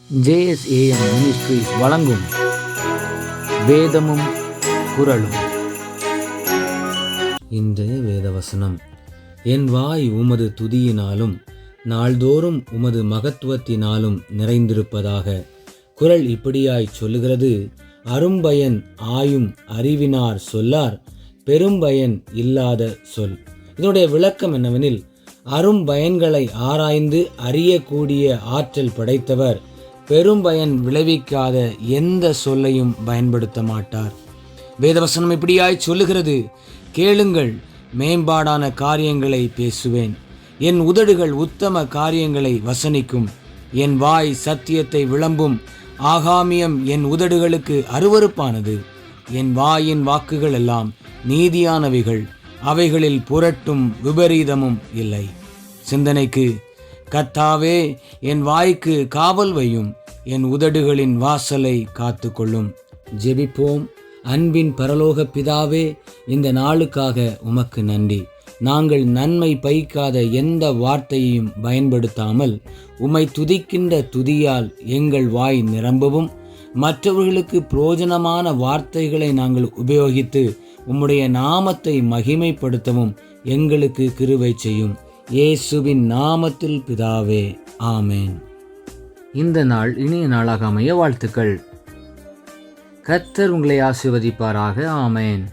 JSAM ministries வழங்கும் வேதமும் குறளும். இன்றைய வேதவசனம். என் வாய் உமது துதியினாலும் நாள்தோறும் உமது மகத்துவத்தினாலும் நிறைந்திருப்பதாக. குறள் இப்படியாய் சொல்லுகிறது: அரும்பயன் ஆயும் அறிவினார் சொல்லார், பெரும்பயன் இல்லாத சொல். இதனுடைய விளக்கம் என்னவெனில், அரும்பயன்களை ஆராய்ந்து அறியக்கூடிய ஆற்றல் படைத்தவர் பெரும்பயன் விளைவிக்காத எந்த சொல்லையும் பயன்படுத்த மாட்டார். வேதவசனம் இப்படியாய் சொல்லுகிறது: கேளுங்கள், மேம்பாடான காரியங்களை பேசுவேன். என் உதடுகள் உத்தம காரியங்களை வசனிக்கும். என் வாய் சத்தியத்தை விளம்பும். ஆகாமியம் என் உதடுகளுக்கு அருவருப்பானது. என் வாயின் வாக்குகள் எல்லாம் நீதியானவைகள், அவைகளில் புரட்டும் விபரீதமும் இல்லை. சிந்தனைக்கு: கர்த்தாவே, என் வாய்க்கு காவல் வையும், என் உதடுகளின் வாசலை காத்து கொள்ளும். ஜெபிப்போம். அன்பின் பரலோக பிதாவே, இந்த நாளுக்காக உமக்கு நன்றி. நாங்கள் நன்மை பயக்காத எந்த வார்த்தையையும் பயன்படுத்தாமல் உம்மை துதிக்கின்ற துதியால் எங்கள் வாய் நிரம்பவும், மற்றவர்களுக்கு பிரயோஜனமான வார்த்தைகளை நாங்கள் உபயோகித்து உம்முடைய நாமத்தை மகிமைப்படுத்தவும் எங்களுக்கு கிருபை செய்யும். இயேசுவின் நாமத்தில் பிதாவே, ஆமேன். இந்த நாள் இனிய நாளாக அமைய வாழ்த்துக்கள். கர்த்தர் உங்களை ஆசீர்வதிப்பாராக. ஆமேன்.